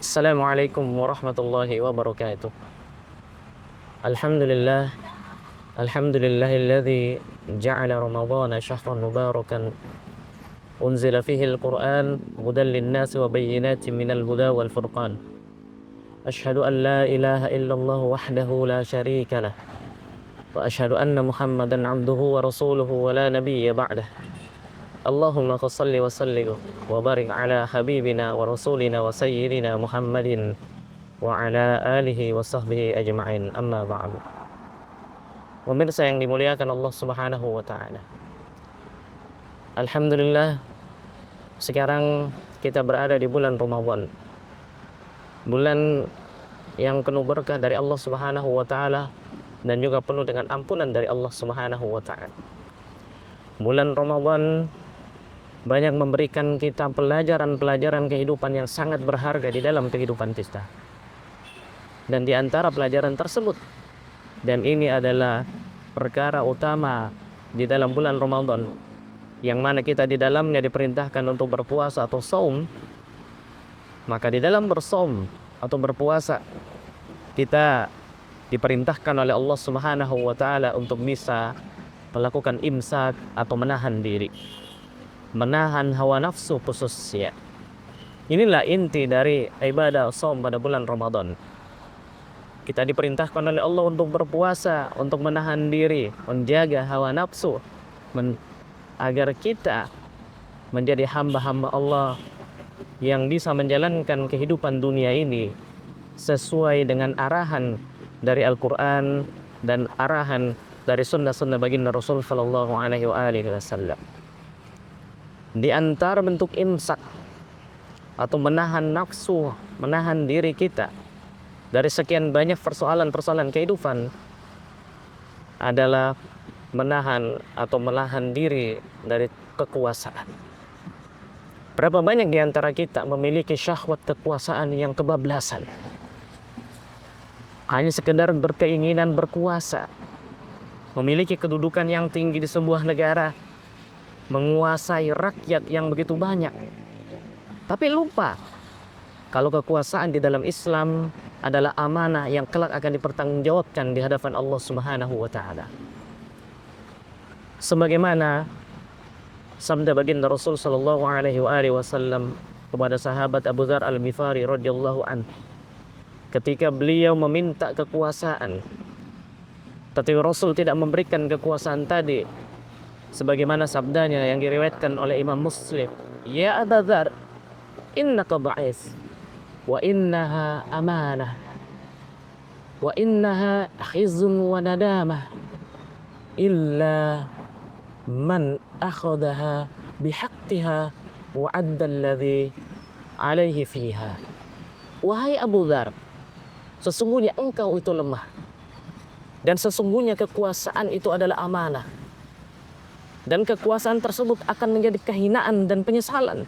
Assalamualaikum warahmatullahi wabarakatuh. Alhamdulillah, alhamdulillahilladzi ja'ala ramadhana syahran mubarakan unzila fihi al-Qur'an hudan lin-nasi wa bayyinatin minal huda wal furqan. Asyhadu an la ilaha illallah wahdahu la syarika lah wa asyhadu anna Muhammadan 'abduhu wa rasuluhu wa la nabiyya ba'dah. Allahumma shalli wa sallim wa barik ala habibina wa rasulina wa sayyidina Muhammadin wa ala alihi wa sahbihi ajma'in, amma ba'du. Pemirsa yang dimuliakan Allah Subhanahu wa taala. Alhamdulillah, sekarang kita berada di bulan Ramadan. Bulan yang penuh berkah dari Allah Subhanahu wa taala dan juga penuh dengan ampunan dari Allah Subhanahu wa taala. Bulan Ramadan banyak memberikan kita pelajaran-pelajaran kehidupan yang sangat berharga di dalam kehidupan kita. Dan di antara pelajaran tersebut, dan ini adalah perkara utama di dalam bulan Ramadan, yang mana kita di dalamnya diperintahkan untuk berpuasa atau saum, maka di dalam bersaum atau berpuasa kita diperintahkan oleh Allah Subhanahu wa taala untuk bisa melakukan imsak atau menahan diri, menahan hawa nafsu khususnya. Inilah inti dari ibadah saum pada bulan Ramadan. Kita diperintahkan oleh Allah untuk berpuasa, untuk menahan diri, menjaga hawa nafsu, agar kita menjadi hamba-hamba Allah yang bisa menjalankan kehidupan dunia ini sesuai dengan arahan dari Al-Quran dan arahan dari sunnah-sunnah baginda Rasul sallallahu alaihi wasallam. Di antara bentuk imsak atau menahan nafsu, menahan diri kita dari sekian banyak persoalan-persoalan kehidupan adalah menahan atau melahan diri dari kekuasaan. Berapa banyak di antara kita memiliki syahwat kekuasaan yang kebablasan, hanya sekedar berkeinginan berkuasa, memiliki kedudukan yang tinggi di sebuah negara, menguasai rakyat yang begitu banyak, tapi lupa kalau kekuasaan di dalam Islam adalah amanah yang kelak akan dipertanggungjawabkan di hadapan Allah Subhanahu wa taala. Sebagaimana sabda baginda Rasul sallallahu alaihi wasallam kepada sahabat Abu Dzar Al-Ghifari radhiyallahu anhu ketika beliau meminta kekuasaan, tetapi Rasul tidak memberikan kekuasaan tadi, sebagaimana sabdanya yang diriwayatkan oleh Imam Muslim, "Ya Abu Dzar, innaka dha'if wa innaha amanah wa innaha khizun wa nadamah illa man akhadaha bihaqqiha wa adda alladhi alaihi fiha." Wahai Abu Dzar, sesungguhnya engkau itu lemah, dan sesungguhnya kekuasaan itu adalah amanah, dan kekuasaan tersebut akan menjadi kehinaan dan penyesalan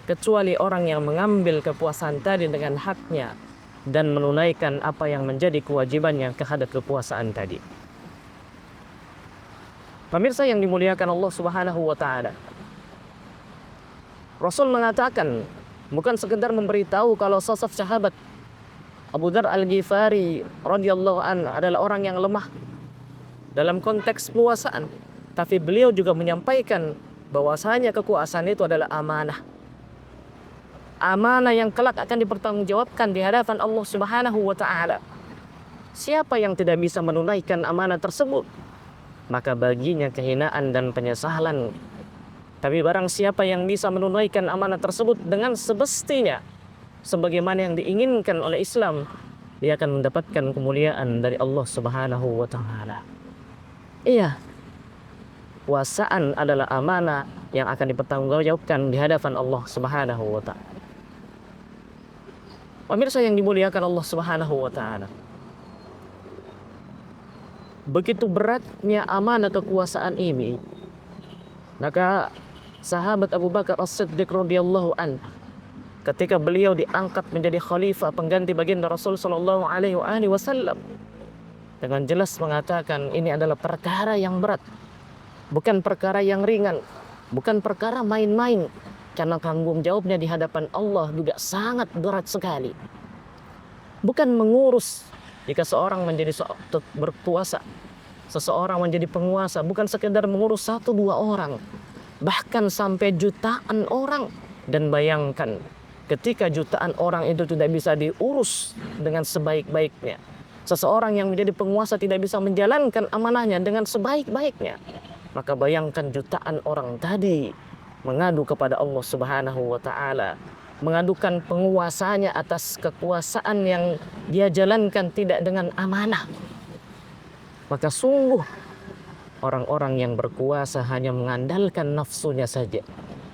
kecuali orang yang mengambil kekuasaan tadi dengan haknya dan menunaikan apa yang menjadi kewajibannya terhadap kekuasaan tadi. Pemirsa yang dimuliakan Allah Subhanahu wa taala, Rasul mengatakan, bukan sekedar memberitahu kalau sosok sahabat Abu Dzar Al-Ghifari radhiyallahu anhu adalah orang yang lemah dalam konteks kekuasaan, tapi beliau juga menyampaikan bahwasanya kekuasaan itu adalah amanah. Amanah yang kelak akan dipertanggungjawabkan di hadapan Allah Subhanahu wa taala. Siapa yang tidak bisa menunaikan amanah tersebut, maka baginya kehinaan dan penyesalan. Tapi barang siapa yang bisa menunaikan amanah tersebut dengan semestinya, sebagaimana yang diinginkan oleh Islam, dia akan mendapatkan kemuliaan dari Allah Subhanahu wa taala. Iya, kekuasaan adalah amanah yang akan dipertanggungjawabkan di hadapan Allah Subhanahu wa taala. Pemirsa yang dimuliakan Allah Subhanahu wa taala, begitu beratnya amanah kekuasaan ini, maka sahabat Abu Bakar As-Siddiq radhiyallahu anhu ketika beliau diangkat menjadi khalifah pengganti baginda Rasul sallallahu alaihi wasallam, dengan jelas mengatakan ini adalah perkara yang berat, bukan perkara yang ringan, bukan perkara main-main, karena tanggung jawabnya di hadapan Allah juga sangat berat sekali. Bukan mengurus jika seorang menjadi berkuasa, seseorang menjadi penguasa, bukan sekedar mengurus 1-2 orang, bahkan sampai jutaan orang. Dan bayangkan ketika jutaan orang itu tidak bisa diurus dengan sebaik-baiknya, seseorang yang menjadi penguasa tidak bisa menjalankan amanahnya dengan sebaik-baiknya, maka bayangkan jutaan orang tadi mengadu kepada Allah Subhanahu wa Ta'ala, mengadukan penguasanya atas kekuasaan yang dia jalankan tidak dengan amanah. Maka sungguh orang-orang yang berkuasa hanya mengandalkan nafsunya saja,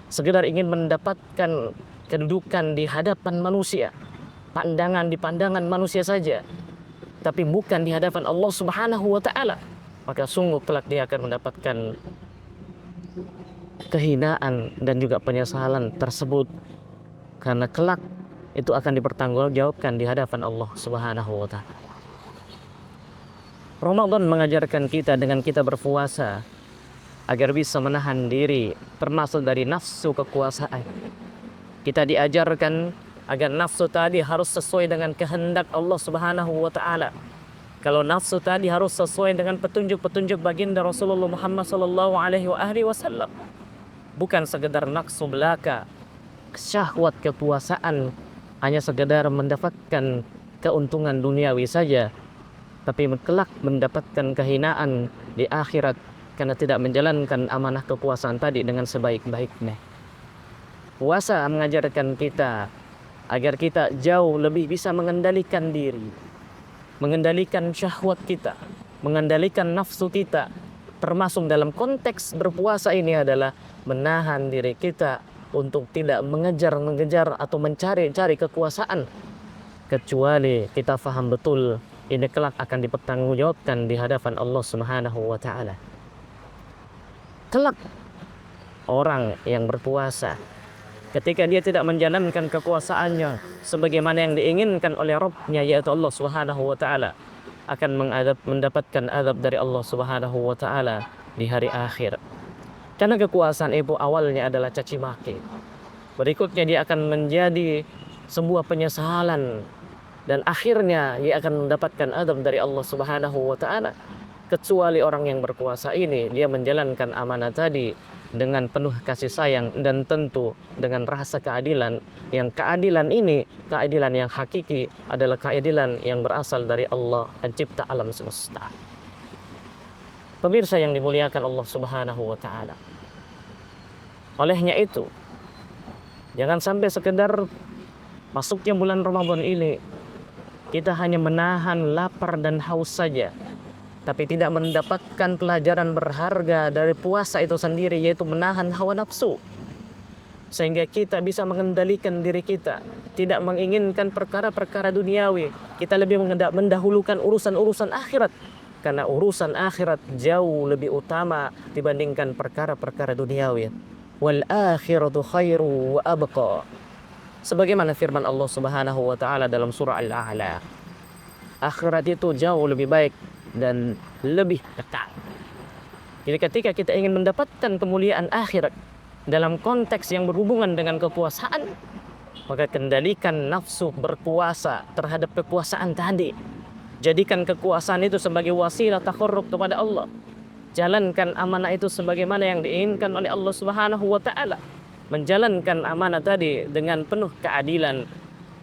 sekedar ingin mendapatkan kedudukan di hadapan manusia, di pandangan manusia saja, tapi bukan di hadapan Allah Subhanahu wa Ta'ala, maka sungguh kelak dia akan mendapatkan kehinaan dan juga penyesalan tersebut, karena kelak itu akan dipertanggungjawabkan di hadapan Allah Subhanahu wa Ta'ala. Ramadan mengajarkan kita dengan kita berpuasa agar bisa menahan diri termasuk dari nafsu kekuasaan. Kita diajarkan agar nafsu tadi harus sesuai dengan kehendak Allah Subhanahu wa Ta'ala. Kalau nafsu tadi harus sesuai dengan petunjuk-petunjuk baginda Rasulullah Muhammad sallallahu alaihi wasallam, bukan sekedar nafsu belaka, syahwat kekuasaan, hanya sekedar mendapatkan keuntungan duniawi saja, tapi kelak mendapatkan kehinaan di akhirat karena tidak menjalankan amanah kekuasaan tadi dengan sebaik-baiknya. Puasa mengajarkan kita agar kita jauh lebih bisa mengendalikan diri, mengendalikan syahwat kita, mengendalikan nafsu kita. Termasuk dalam konteks berpuasa ini adalah menahan diri kita untuk tidak mengejar atau mencari kekuasaan, kecuali kita faham betul ini kelak akan dipertanggungjawabkan di hadapan Allah Subhanahu wa Ta'ala. Kelak orang yang berpuasa, ketika dia tidak menjalankan kekuasaannya sebagaimana yang diinginkan oleh Rabb-Nya, yaitu Allah Subhanahu wa Ta'ala, akan mendapatkan azab dari Allah Subhanahu wa Ta'ala di hari akhir. Karena kekuasaan itu awalnya adalah caci maki, berikutnya dia akan menjadi sebuah penyesalan, dan akhirnya dia akan mendapatkan azab dari Allah Subhanahu wa Ta'ala. Kecuali orang yang berkuasa ini, dia menjalankan amanah tadi dengan penuh kasih sayang dan tentu dengan rasa keadilan. Yang keadilan ini, keadilan yang hakiki, adalah keadilan yang berasal dari Allah, pencipta alam semesta. Pemirsa yang dimuliakan Allah Subhanahu wa Ta'ala, olehnya itu jangan sampai sekedar masuknya bulan Ramadan ini kita hanya menahan lapar dan haus saja, tapi tidak mendapatkan pelajaran berharga dari puasa itu sendiri, yaitu menahan hawa nafsu, sehingga kita bisa mengendalikan diri kita, tidak menginginkan perkara-perkara duniawi. Kita lebih mendahulukan urusan-urusan akhirat, karena urusan akhirat jauh lebih utama dibandingkan perkara-perkara duniawi. Wal akhiratu khairu wa abqa, sebagaimana firman Allah Subhanahu wa Ta'ala dalam surah Al-A'la, akhirat itu jauh lebih baik dan lebih kekal. Jadi ketika kita ingin mendapatkan kemuliaan akhirat dalam konteks yang berhubungan dengan kekuasaan, maka kendalikan nafsu berkuasa terhadap kekuasaan tadi. Jadikan kekuasaan itu sebagai wasilah taqarrub kepada Allah. Jalankan amanah itu sebagaimana yang diinginkan oleh Allah Subhanahu wa Ta'ala. Menjalankan amanah tadi dengan penuh keadilan.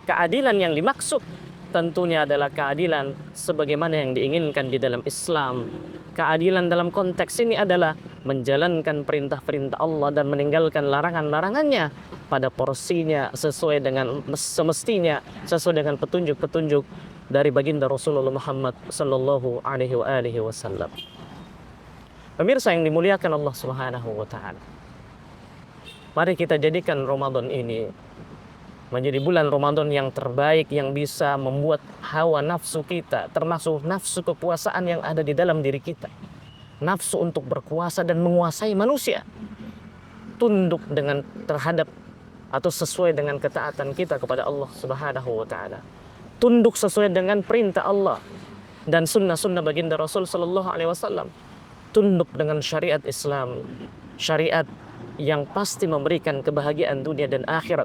Keadilan yang dimaksud tentunya adalah keadilan sebagaimana yang diinginkan di dalam Islam. Keadilan dalam konteks ini adalah menjalankan perintah-perintah Allah dan meninggalkan larangan-larangannya pada porsinya, sesuai dengan semestinya, sesuai dengan petunjuk-petunjuk dari baginda Rasulullah Muhammad sallallahu alaihi wasallam. Pemirsa yang dimuliakan Allah Subhanahu wa Ta'ala, mari kita jadikan Ramadan ini menjadi bulan Ramadan yang terbaik, yang bisa membuat hawa nafsu kita, termasuk nafsu kekuasaan yang ada di dalam diri kita, nafsu untuk berkuasa dan menguasai manusia, tunduk dengan terhadap atau sesuai dengan ketaatan kita kepada Allah Subhanahu wa Ta'ala, tunduk sesuai dengan perintah Allah dan sunnah-sunnah baginda Rasul sallallahu alaihi wasallam, tunduk dengan syariat Islam, syariat yang pasti memberikan kebahagiaan dunia dan akhirat,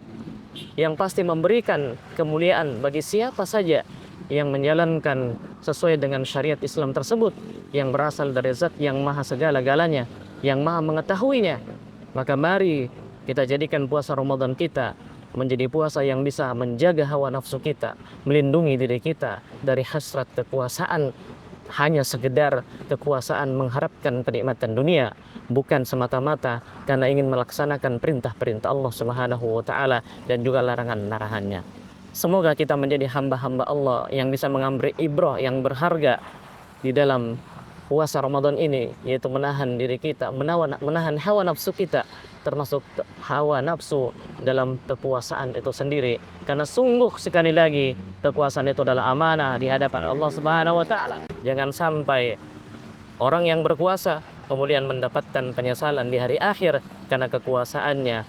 yang pasti memberikan kemuliaan bagi siapa saja yang menjalankan sesuai dengan syariat Islam tersebut, yang berasal dari Zat yang maha segala-galanya, yang maha mengetahuinya. Maka mari kita jadikan puasa Ramadan kita menjadi puasa yang bisa menjaga hawa nafsu kita, melindungi diri kita dari hasrat kekuasaan, hanya sekedar kekuasaan mengharapkan kenikmatan dunia, bukan semata-mata karena ingin melaksanakan perintah-perintah Allah Subhanahu wa taala dan juga larangan-larangannya. Semoga kita menjadi hamba-hamba Allah yang bisa mengambil ibrah yang berharga di dalam puasa Ramadan ini, yaitu menahan diri kita, menahan hawa nafsu kita, termasuk hawa nafsu dalam kekuasaan itu sendiri. Karena sungguh sekali lagi kekuasaan itu adalah amanah di hadapan Allah Subhanahu wa taala. Jangan sampai orang yang berkuasa kemudian mendapatkan penyesalan di hari akhir karena kekuasaannya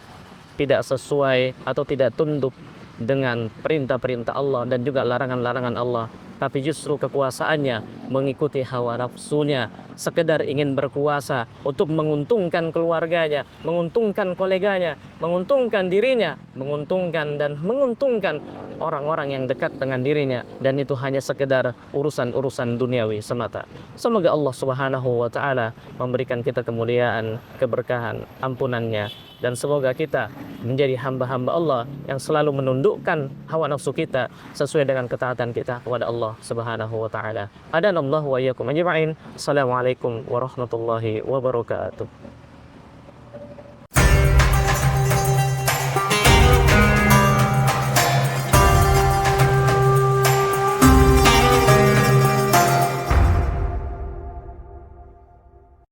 tidak sesuai atau tidak tunduk dengan perintah-perintah Allah dan juga larangan-larangan Allah, tapi justru kekuasaannya mengikuti hawa nafsunya, sekedar ingin berkuasa untuk menguntungkan keluarganya, menguntungkan koleganya, menguntungkan dirinya, menguntungkan orang-orang yang dekat dengan dirinya, dan itu hanya sekedar urusan-urusan duniawi semata. Semoga Allah Subhanahu wa taala memberikan kita kemuliaan, keberkahan, ampunannya, dan semoga kita menjadi hamba-hamba Allah yang selalu menundukkan hawa nafsu kita sesuai dengan ketaatan kita kepada Allah Subhanahu wa taala. Adanallahu wa iyyakum ajma'in. Assalamualaikum warahmatullahi wabarakatuh.